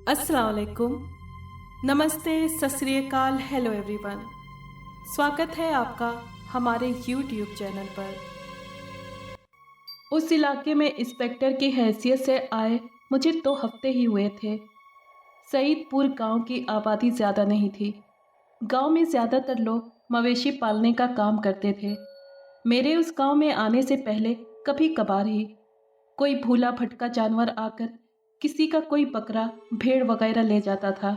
अस्सलाम वालेकुम, नमस्ते, सत श्री अकाल, हेलो एवरीवन। स्वागत है आपका हमारे यूट्यूब चैनल पर। उस इलाके में इंस्पेक्टर की हैसियत से आए मुझे 2 हफ्ते ही हुए थे। सईदपुर गांव की आबादी ज़्यादा नहीं थी। गांव में ज़्यादातर लोग मवेशी पालने का काम करते थे। मेरे उस गांव में आने से पहले कभी कभार ही कोई भूला भटका जानवर आकर किसी का कोई बकरा भेड़ वगैरह ले जाता था।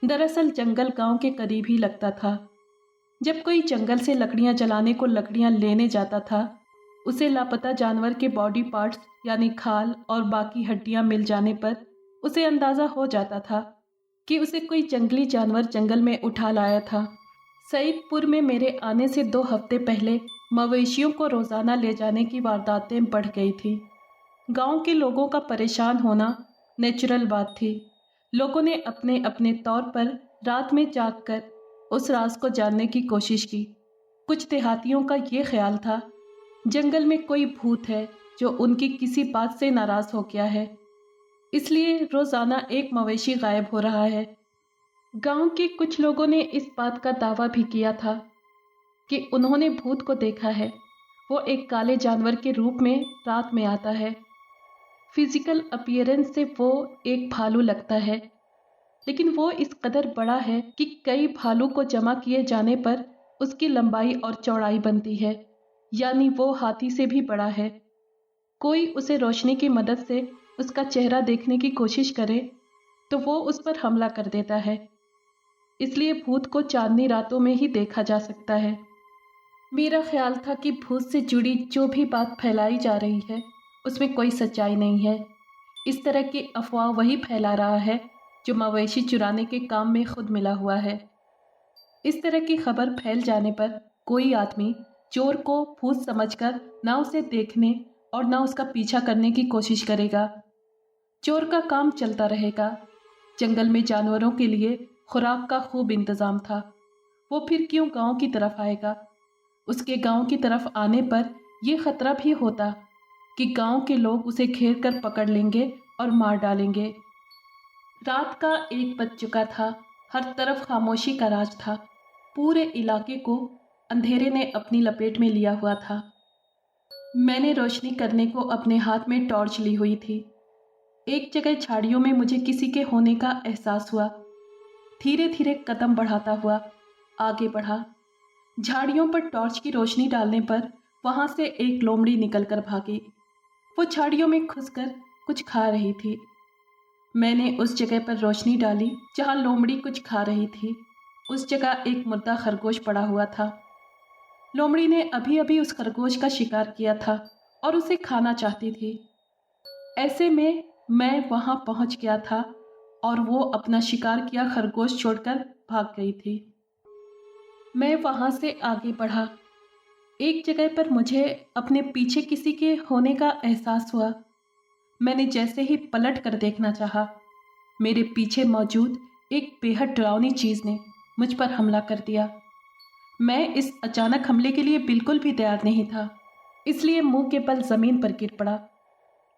दरअसल जंगल गांव के करीब ही लगता था। जब कोई जंगल से लकड़ियां जलाने को लकड़ियां लेने जाता था, उसे लापता जानवर के बॉडी पार्ट्स यानी खाल और बाकी हड्डियां मिल जाने पर उसे अंदाज़ा हो जाता था कि उसे कोई जंगली जानवर जंगल में उठा लाया था। सईदपुर में मेरे आने से 2 हफ्ते पहले मवेशियों को रोज़ाना ले जाने की वारदातें बढ़ गई थी। गांव के लोगों का परेशान होना नेचुरल बात थी। लोगों ने अपने अपने तौर पर रात में जागकर उस राज को जानने की कोशिश की। कुछ देहातियों का ये ख्याल था जंगल में कोई भूत है जो उनकी किसी बात से नाराज़ हो गया है, इसलिए रोज़ाना एक मवेशी गायब हो रहा है। गांव के कुछ लोगों ने इस बात का दावा भी किया था कि उन्होंने भूत को देखा है। वो एक काले जानवर के रूप में रात में आता है। फिजिकल अपीयरेंस से वो एक भालू लगता है, लेकिन वो इस कदर बड़ा है कि कई भालू को जमा किए जाने पर उसकी लंबाई और चौड़ाई बनती है, यानी वो हाथी से भी बड़ा है। कोई उसे रोशनी की मदद से उसका चेहरा देखने की कोशिश करे तो वो उस पर हमला कर देता है। इसलिए भूत को चांदनी रातों में ही देखा जा सकता है। मेरा ख्याल था कि भूत से जुड़ी जो भी बात फैलाई जा रही है उसमें कोई सच्चाई नहीं है। इस तरह की अफवाह वही फैला रहा है जो मवेशी चुराने के काम में खुद मिला हुआ है। इस तरह की खबर फैल जाने पर कोई आदमी चोर को भूत समझकर ना उसे देखने और ना उसका पीछा करने की कोशिश करेगा। चोर का काम चलता रहेगा। जंगल में जानवरों के लिए खुराक का खूब इंतज़ाम था। वो फिर क्यों गांव की तरफ आएगा? उसके गांव की तरफ आने पर यह ख़तरा भी होता कि गांव के लोग उसे घेर कर पकड़ लेंगे और मार डालेंगे। रात का 1 बज चुका था। हर तरफ खामोशी का राज था। पूरे इलाके को अंधेरे ने अपनी लपेट में लिया हुआ था। मैंने रोशनी करने को अपने हाथ में टॉर्च ली हुई थी। एक जगह झाड़ियों में मुझे किसी के होने का एहसास हुआ। धीरे धीरे कदम बढ़ाता हुआ आगे बढ़ा। झाड़ियों पर टॉर्च की रोशनी डालने पर वहाँ से एक लोमड़ी निकलकर भागी। वो झाड़ियों में घुसकर कुछ खा रही थी। मैंने उस जगह पर रोशनी डाली जहाँ लोमड़ी कुछ खा रही थी। उस जगह एक मुर्दा खरगोश पड़ा हुआ था। लोमड़ी ने अभी अभी उस खरगोश का शिकार किया था और उसे खाना चाहती थी। ऐसे में मैं वहाँ पहुँच गया था और वो अपना शिकार किया खरगोश छोड़कर भाग गई थी। मैं वहाँ से आगे बढ़ा। एक जगह पर मुझे अपने पीछे किसी के होने का एहसास हुआ। मैंने जैसे ही पलट कर देखना चाहा, मेरे पीछे मौजूद एक बेहद डरावनी चीज़ ने मुझ पर हमला कर दिया। मैं इस अचानक हमले के लिए बिल्कुल भी तैयार नहीं था, इसलिए मुंह के बल ज़मीन पर गिर पड़ा।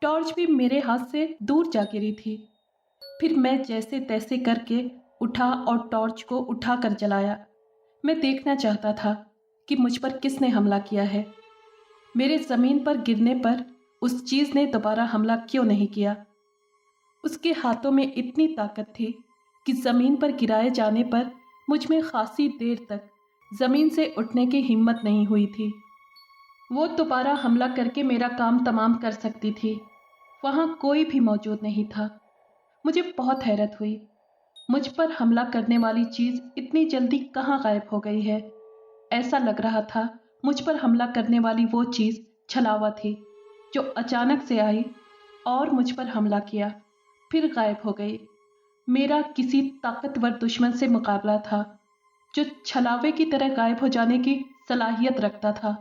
टॉर्च भी मेरे हाथ से दूर जा गिरी थी। फिर मैं जैसे तैसे करके उठा और टॉर्च को उठा कर जलाया। मैं देखना चाहता था कि मुझ पर किसने हमला किया है। मेरे ज़मीन पर गिरने पर उस चीज़ ने दोबारा हमला क्यों नहीं किया। उसके हाथों में इतनी ताकत थी कि ज़मीन पर गिराए जाने पर मुझ में खासी देर तक ज़मीन से उठने की हिम्मत नहीं हुई थी। वो दोबारा हमला करके मेरा काम तमाम कर सकती थी। वहाँ कोई भी मौजूद नहीं था। मुझे बहुत हैरत हुई। मुझ पर हमला करने वाली चीज़ इतनी जल्दी कहाँ गायब हो गई है। ऐसा लग रहा था मुझ पर हमला करने वाली वो चीज़ छलावा थी जो अचानक से आई और मुझ पर हमला किया, फिर गायब हो गई। मेरा किसी ताकतवर दुश्मन से मुकाबला था जो छलावे की तरह गायब हो जाने की सलाहियत रखता था।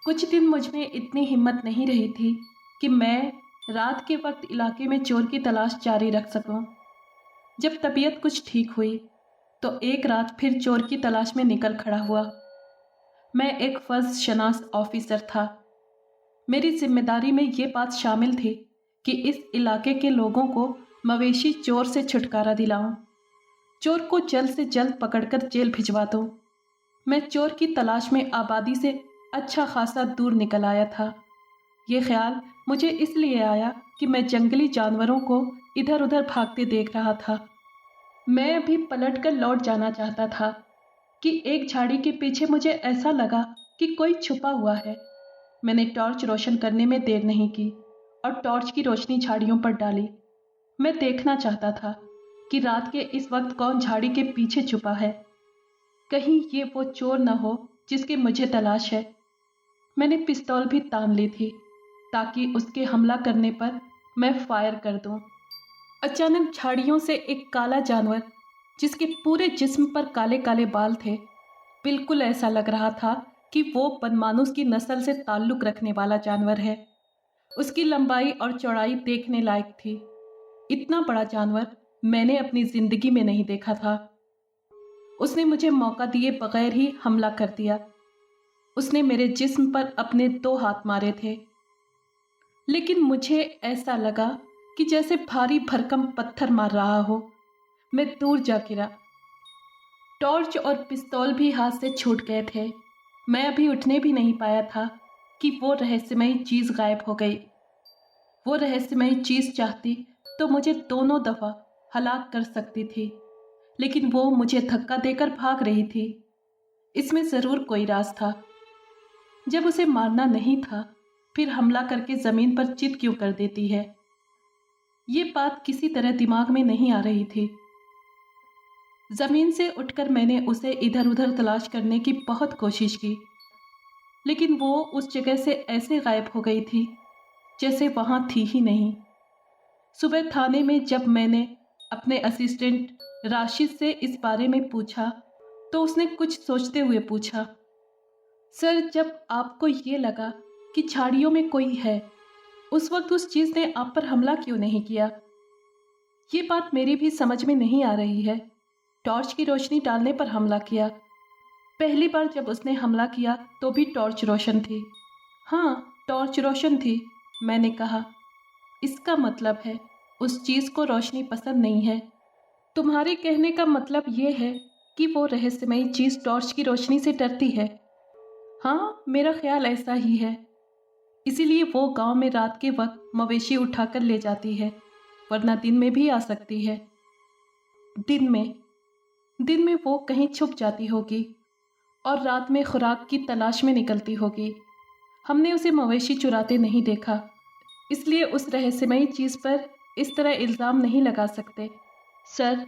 कुछ दिन मुझ में इतनी हिम्मत नहीं रही थी कि मैं रात के वक्त इलाके में चोर की तलाश जारी रख सकूं। जब तबीयत कुछ ठीक हुई तो एक रात फिर चोर की तलाश में निकल खड़ा हुआ। मैं एक फर्ज शनास ऑफिसर था। मेरी जिम्मेदारी में ये बात शामिल थी कि इस इलाके के लोगों को मवेशी चोर से छुटकारा दिलाऊं, चोर को जल्द से जल्द पकड़कर जेल भिजवा दूं। मैं चोर की तलाश में आबादी से अच्छा खासा दूर निकल आया था। ये ख्याल मुझे इसलिए आया कि मैं जंगली जानवरों को इधर उधर भागते देख रहा था। मैं अभी पलटकर लौट जाना चाहता था कि एक झाड़ी के पीछे मुझे ऐसा लगा कि कोई छुपा हुआ है। मैंने टॉर्च रोशन करने में देर नहीं की और टॉर्च की रोशनी झाड़ियों पर डाली। मैं देखना चाहता था कि रात के इस वक्त कौन झाड़ी के पीछे छुपा है। कहीं ये वो चोर न हो जिसकी मुझे तलाश है। मैंने पिस्तौल भी तान ली थी ताकि उसके हमला करने पर मैं फायर कर दूं। अचानक झाड़ियों से एक काला जानवर, जिसके पूरे जिस्म पर काले काले बाल थे, बिल्कुल ऐसा लग रहा था कि वो बनमानुस की नस्ल से ताल्लुक़ रखने वाला जानवर है। उसकी लंबाई और चौड़ाई देखने लायक थी। इतना बड़ा जानवर मैंने अपनी ज़िंदगी में नहीं देखा था। उसने मुझे मौका दिए बगैर ही हमला कर दिया। उसने मेरे जिस्म पर अपने 2 हाथ मारे थे, लेकिन मुझे ऐसा लगा कि जैसे भारी भरकम पत्थर मार रहा हो। मैं दूर जा गिरा। टॉर्च और पिस्तौल भी हाथ से छूट गए थे। मैं अभी उठने भी नहीं पाया था कि वो रहस्यमयी चीज़ गायब हो गई। वो रहस्यमयी चीज़ चाहती तो मुझे दोनों दफ़ा हलाक कर सकती थी, लेकिन वो मुझे धक्का देकर भाग रही थी। इसमें ज़रूर कोई राज था। जब उसे मारना नहीं था, फिर हमला करके ज़मीन पर चित क्यों कर देती है? ये बात किसी तरह दिमाग में नहीं आ रही थी। ज़मीन से उठकर मैंने उसे इधर उधर तलाश करने की बहुत कोशिश की, लेकिन वो उस जगह से ऐसे गायब हो गई थी जैसे वहाँ थी ही नहीं। सुबह थाने में जब मैंने अपने असिस्टेंट राशिद से इस बारे में पूछा तो उसने कुछ सोचते हुए पूछा, सर, जब आपको ये लगा कि झाड़ियों में कोई है, उस वक्त उस चीज़ ने आप पर हमला क्यों नहीं किया? ये बात मेरी भी समझ में नहीं आ रही है। टॉर्च की रोशनी डालने पर हमला किया। पहली बार जब उसने हमला किया तो भी टॉर्च रोशन थी। हाँ, टॉर्च रोशन थी, मैंने कहा। इसका मतलब है उस चीज़ को रोशनी पसंद नहीं है। तुम्हारे कहने का मतलब ये है कि वो रहस्यमयी चीज़ टॉर्च की रोशनी से डरती है? हाँ, मेरा ख्याल ऐसा ही है। इसीलिए वो गांव में रात के वक्त मवेशी उठाकर ले जाती है, वरना दिन में भी आ सकती है। दिन में वो कहीं छुप जाती होगी और रात में खुराक की तलाश में निकलती होगी। हमने उसे मवेशी चुराते नहीं देखा, इसलिए उस रहस्यमयी चीज़ पर इस तरह इल्ज़ाम नहीं लगा सकते। सर,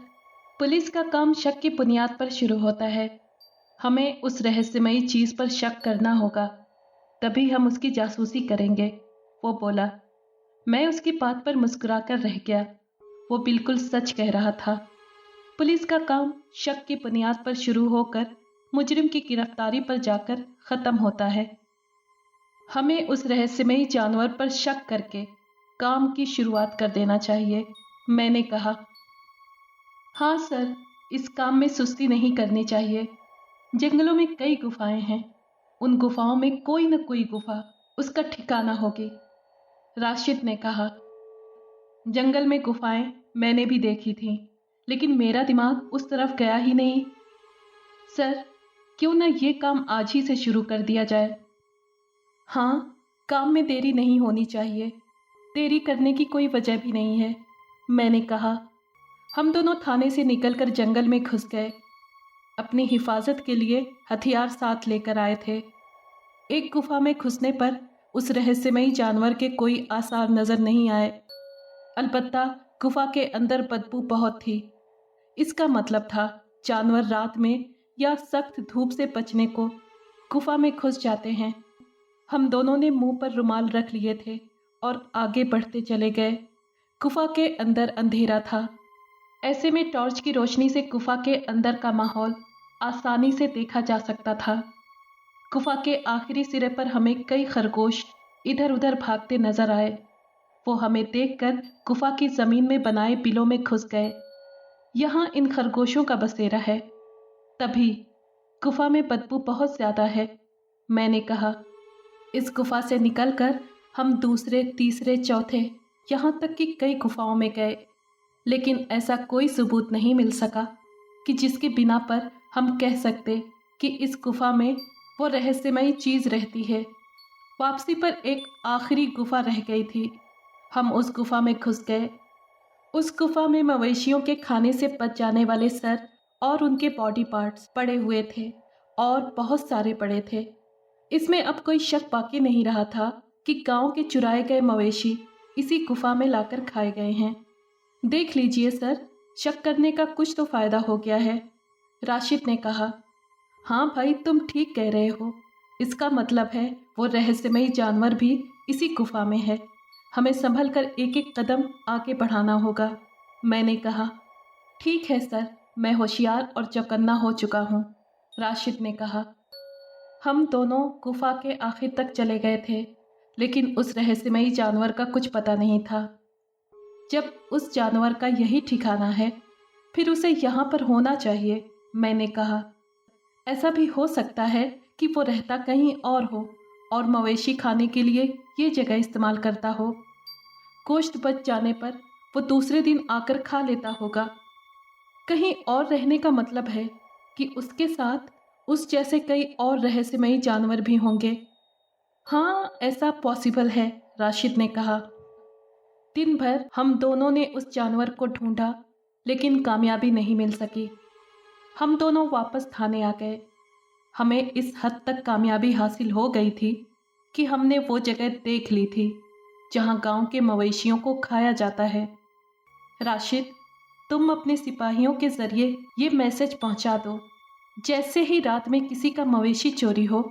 पुलिस का काम शक की बुनियाद पर शुरू होता है। हमें उस रहस्यमयी चीज़ पर शक करना होगा, तभी हम उसकी जासूसी करेंगे, वो बोला। मैं उसकी बात पर मुस्कुराकर रह गया। वो बिल्कुल सच कह रहा था। पुलिस का काम शक की बुनियाद पर शुरू होकर मुजरिम की गिरफ्तारी पर जाकर ख़त्म होता है। हमें उस रहस्यमयी जानवर पर शक करके काम की शुरुआत कर देना चाहिए, मैंने कहा। हाँ सर, इस काम में सुस्ती नहीं करनी चाहिए। जंगलों में कई गुफाएं हैं, उन गुफाओं में कोई न कोई गुफा उसका ठिकाना होगी, राशिद ने कहा। जंगल में गुफाएं मैंने भी देखी थीं, लेकिन मेरा दिमाग उस तरफ गया ही नहीं। सर, क्यों ना ये काम आज ही से शुरू कर दिया जाए? हाँ, काम में देरी नहीं होनी चाहिए। देरी करने की कोई वजह भी नहीं है, मैंने कहा। हम दोनों थाने से निकलकर जंगल में घुस गए। अपनी हिफाजत के लिए हथियार साथ लेकर आए थे। एक गुफा में घुसने पर उस रहस्यमयी जानवर के कोई आसार नज़र नहीं आए। अलबत्ता गुफा के अंदर बदबू बहुत थी। इसका मतलब था जानवर रात में या सख्त धूप से बचने को गुफा में घुस जाते हैं। हम दोनों ने मुंह पर रुमाल रख लिए थे और आगे बढ़ते चले गए। गुफा के अंदर अंधेरा था। ऐसे में टॉर्च की रोशनी से गुफा के अंदर का माहौल आसानी से देखा जा सकता था। गुफा के आखिरी सिरे पर हमें कई खरगोश इधर उधर भागते नजर आए। वो हमें देखकर गुफा की ज़मीन में बनाए बिलों में घुस गए। यहाँ इन खरगोशों का बसेरा है। तभी गुफा में बदबू बहुत ज़्यादा है, میں نے کہا۔ اس گفا سے نکل کر ہم دوسرے، تیسرے، چوتھے، یہاں تک کہ کئی گفاؤں میں گئے، لیکن ایسا کوئی ثبوت نہیں مل سکا کہ جس کی بنا پر ہم کہہ سکتے کہ اس گفا میں وہ رہسیمئی چیز رہتی ہے۔ واپسی پر ایک آخری گفا رہ گئی تھی۔ ہم اس گفا میں گھس گئے۔ اس گفا میں مویشیوں کے کھانے سے بچ جانے والے سر اور ان کے باڈی پارٹس پڑے ہوئے تھے، اور بہت سارے پڑے تھے۔ اس میں اب کوئی شک باقی نہیں رہا تھا کہ گاؤں کے چرائے گئے مویشی اسی گفا میں لا کر کھائے گئے ہیں۔ دیکھ لیجئے سر، شک کرنے کا کچھ تو فائدہ ہو گیا ہے، راشد نے کہا۔ ہاں بھائی، تم ٹھیک کہہ رہے ہو۔ اس کا مطلب ہے وہ رہسیمئی جانور بھی اسی گفا میں ہے۔ ہمیں سنبھل کر ایک ایک قدم آگے بڑھانا ہوگا، میں نے کہا۔ ٹھیک ہے سر، میں ہوشیار اور چوکنا ہو چکا ہوں، راشد نے کہا۔ ہم دونوں گفا کے آخر تک چلے گئے تھے، لیکن اس رہسیمئی جانور کا کچھ پتہ نہیں تھا۔ جب اس جانور کا یہی ٹھکانہ ہے، پھر اسے یہاں پر ہونا چاہیے، میں نے کہا۔ ایسا بھی ہو سکتا ہے کہ وہ رہتا کہیں اور ہو اور مویشی کھانے کے لیے یہ جگہ استعمال کرتا ہو۔ گوشت بچ جانے پر وہ دوسرے دن آ کر کھا لیتا ہوگا۔ کہیں اور رہنے کا مطلب ہے کہ اس کے ساتھ اس جیسے کئی اور رہسیمئی جانور بھی ہوں گے۔ ہاں، ایسا پاسبل ہے، راشد نے کہا۔ دن بھر ہم دونوں نے اس جانور کو ڈھونڈا، لیکن کامیابی نہیں مل سکی۔ ہم دونوں واپس تھانے آ گئے۔ ہمیں اس حد تک کامیابی حاصل ہو گئی تھی کہ ہم نے وہ جگہ دیکھ لی تھی جہاں گاؤں کے مویشیوں کو کھایا جاتا ہے۔ راشد، تم اپنے سپاہیوں کے ذریعے یہ میسج پہنچا دو، جیسے ہی رات میں کسی کا مویشی چوری ہو،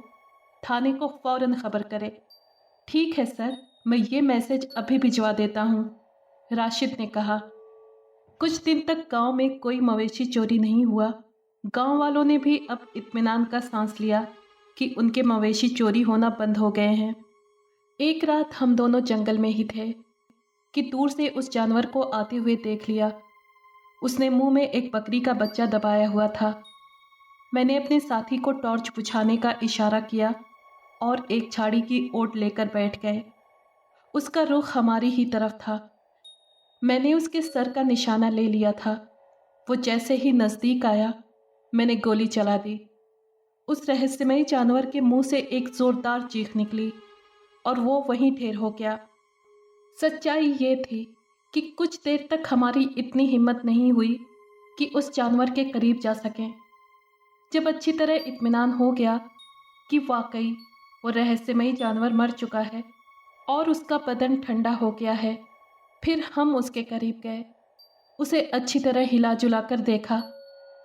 تھانے کو فوراً خبر کرے۔ ٹھیک ہے سر، میں یہ میسج ابھی بھجوا دیتا ہوں، راشد نے کہا۔ کچھ دن تک گاؤں میں کوئی مویشی چوری نہیں ہوا۔ گاؤں والوں نے بھی اب اطمینان کا سانس لیا کہ ان کے مویشی چوری ہونا بند ہو گئے ہیں۔ ایک رات ہم دونوں جنگل میں ہی تھے کہ دور سے اس جانور کو آتے ہوئے دیکھ لیا۔ اس نے منہ میں ایک بکری کا بچہ دبایا ہوا تھا۔ میں نے اپنے ساتھی کو ٹارچ بجھانے کا اشارہ کیا اور ایک جھاڑی کی اوٹ لے کر بیٹھ گئے۔ اس کا رخ ہماری ہی طرف تھا۔ میں نے اس کے سر کا نشانہ لے لیا تھا۔ وہ جیسے ہی نزدیک آیا، میں نے گولی چلا دی۔ اس رہسیمئی جانور کے منہ سے ایک زوردار چیخ نکلی اور وہ وہیں ڈھیر ہو گیا۔ سچائی یہ تھی کہ کچھ دیر تک ہماری اتنی ہمت نہیں ہوئی کہ اس جانور کے قریب جا سکیں۔ جب اچھی طرح اطمینان ہو گیا کہ واقعی وہ رہسیمئی جانور مر چکا ہے اور اس کا بدن ٹھنڈا ہو گیا ہے، پھر ہم اس کے قریب گئے۔ اسے اچھی طرح ہلا جلا کر دیکھا،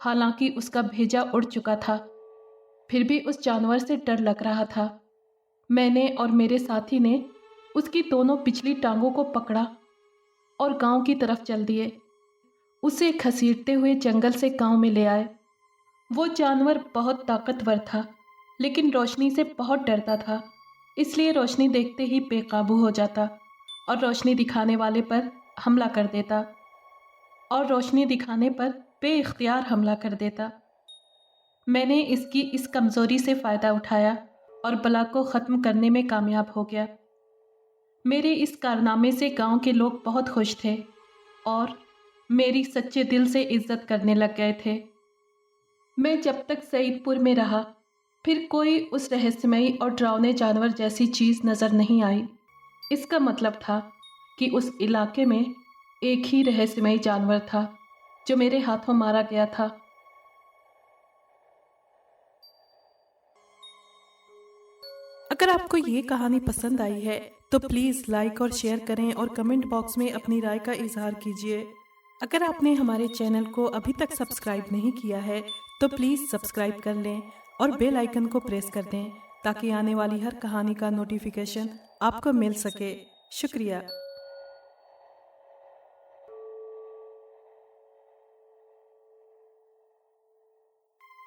حالانکہ اس کا بھیجا اڑ چکا تھا، پھر بھی اس جانور سے ڈر لگ رہا تھا۔ میں نے اور میرے ساتھی نے اس کی دونوں پچھلی ٹانگوں کو پکڑا اور گاؤں کی طرف چل دیے۔ اسے گھسیٹتے ہوئے جنگل سے گاؤں میں لے آئے۔ وہ جانور بہت طاقتور تھا، لیکن روشنی سے بہت ڈرتا تھا، اس لیے روشنی دیکھتے ہی بے قابو ہو جاتا اور روشنی دکھانے والے پر حملہ کر دیتا اور روشنی دکھانے پر بے اختیار حملہ کر دیتا۔ میں نے اس کی اس کمزوری سے فائدہ اٹھایا اور بلا کو ختم کرنے میں کامیاب ہو گیا۔ میرے اس کارنامے سے گاؤں کے لوگ بہت خوش تھے اور میری سچے دل سے عزت کرنے لگ گئے تھے۔ میں جب تک سعید پور میں رہا، پھر کوئی اس رہسیمئی اور ڈراؤنے جانور جیسی چیز نظر نہیں آئی۔ اس کا مطلب تھا کہ اس علاقے میں ایک ہی رہسیمئی جانور تھا جو میرے ہاتھوں مارا گیا تھا۔ اگر آپ کو یہ کہانی پسند آئی ہے تو پلیز لائک اور شیئر کریں اور کمنٹ باکس میں اپنی رائے کا اظہار کیجیے۔ اگر آپ نے ہمارے چینل کو ابھی تک سبسکرائب نہیں کیا ہے تو پلیز سبسکرائب کر لیں اور بیل آئیکن کو پریس کر دیں تاکہ آنے والی ہر کہانی کا نوٹیفیکیشن آپ کو مل سکے۔ شکریہ۔